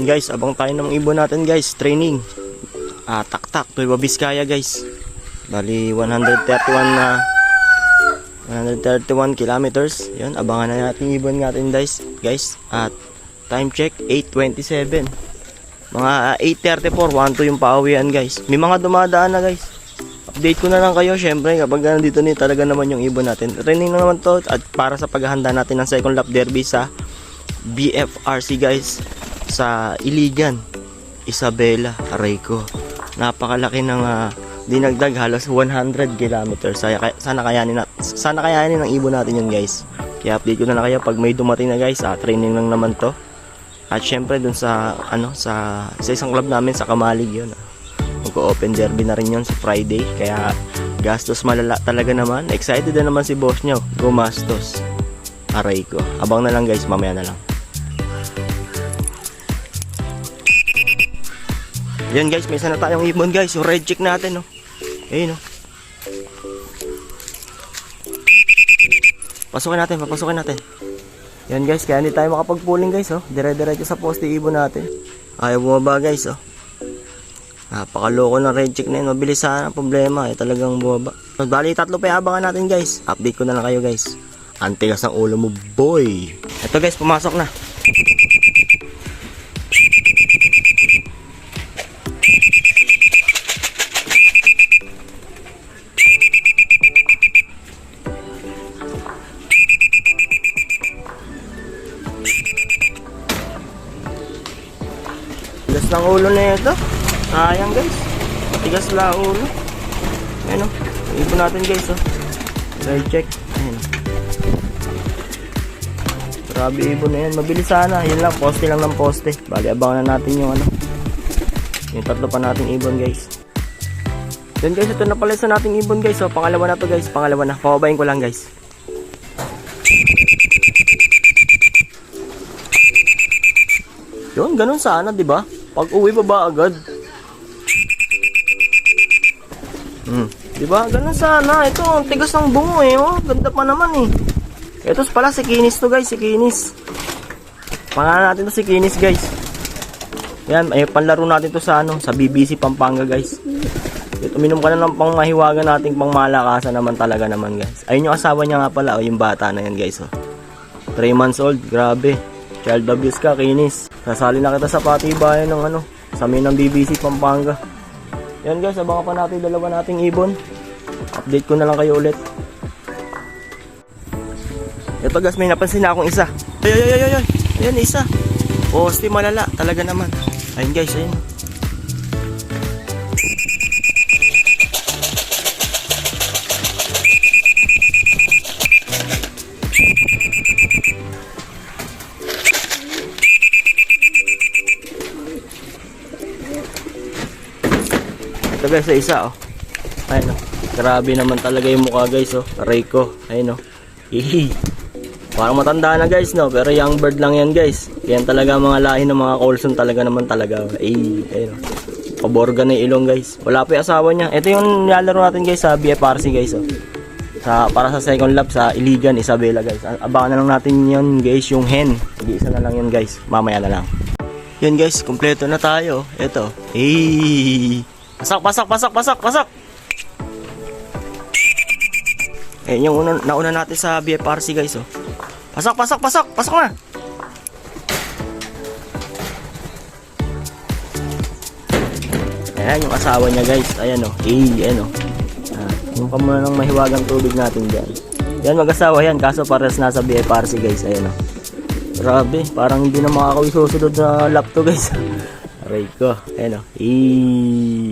Guys, abang tayo ng ibon natin guys, training. Tak-tak, Nueva Vizcaya guys. Bali 131 kilometers. Yun, abangan na natin ibon natin guys. At time check 8:27. Mga 8:34, 1-2 yung pauwian guys. May mga dumadaan na guys. Update ko na lang kayo syempre kapag nandito ni talaga naman yung ibon natin. Training na naman to at para sa paghahanda natin ng second lap derby sa BFRC guys sa Iligan, Isabela, Areco. Napakalaki ng dinagdag, halos 100 kilometers. Sana kayanin ng ibon natin yun guys. Kaya update ko na lang kayo pag may dumating na guys. Training lang naman to. At syempre dun sa isang club namin sa Kamalig yun. Mag-open derby na rin yun sa Friday. Kaya gastos malala talaga naman. Excited na naman si boss nyo. Gumastos. Areco. Abang na lang guys, mamaya na lang. Yan guys, may isa na tayong ibon guys. Yung red check natin, no. Ayun, no. Papasukin natin. Yan guys, kaya hindi tayo makapag-pulling guys, oh. Dire-diretso sa poste ibon natin. Ayaw bumaba guys, oh. Napakaloko ng red check na yun. Mabilis sana ang problema, talagang bumaba. Bali, 3 pa abangan natin guys. Update ko na lang kayo guys. Antigas ang ulo mo, boy. Ito guys, pumasok na. Tigas ng ulo na ito. Sayang guys. Matigas lang ulo. Ayan o. Ibon natin guys o. Red check. Ayan o. Grabe ibon na yan. Mabilis sana. Yun lang. Poste lang ng poste. Bali abangan na natin yung yung 3 pa nating ibon guys. Then guys, ito na pala sa nating ibon guys. So pangalawa na to guys. Pangalawa na. Pababayin ko lang guys. Yun, ganun sana, di ba? Pag uwi pa ba agad? Di ba? Ganun sana. Ito, ang tigas ng bungo eh. Oh, ganda pa naman eh. Ito pala si Kinis to guys, si Kinis. Pangalan natin to si Kinis guys. Yan, ay panlaro natin to sa sa BBC Pampanga guys. Ito, uminom ka na ng pangmahiwaga nating pangmalakasan naman talaga naman guys. Ayun yung asawa niya nga pala, yung bata na yan guys. 3 months old, grabe. Child abuse ka, Kinis. Sasali na kita sa patibayan ng sa main ng BBC Pampanga. Yan guys, abangan pa natin yung 2 nating ibon. Update ko na lang kayo ulit. Ito guys, may napansin na akong isa. Ay. Ayan, isa. Poste malala, talaga naman. Ayun guys, ayun. Ito guys, isa oh. Ayun oh. Grabe naman talaga yung mukha guys oh. Areco. Ayun oh. Hihi. Parang matanda na guys no, pero young bird lang yan guys. Yan talaga mga lahi ng mga Colson talaga naman talaga. Ayun oh. Paborga na yung ilong guys. Wala pa yung asawa niya. Ito yung nilalaro natin guys sa BFRC guys oh. Para sa second lap sa Iligan, Isabela guys. Abangan na lang natin yun guys, yung hen. Isa na lang yun guys. Mamaya na lang. Yan guys, kompleto na tayo. Ito. Pasok. Ayun yung nauna natin sa BFRC guys oh. Pasok na. Ayan yung asawa niya guys. Ayan oh. Ayan oh. Yung muna ng mahiwagang tubig natin dyan. Yan mag-asawa yan. Kaso pares nasa BFRC guys. Ayan oh. Grabe. Parang hindi na makakawin susunod na lap to guys. Areco. Ayan o.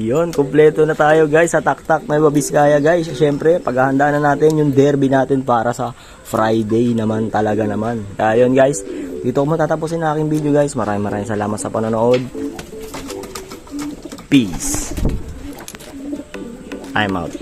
Yun. Kompleto na tayo guys sa tak-tak Nueva Vizcaya guys. Siyempre, paghahandaan na natin yung derby natin para sa Friday naman talaga naman. Kaya yun guys. Dito ko matatapusin na aking video guys. Maraming salamat sa panonood. Peace. I'm out.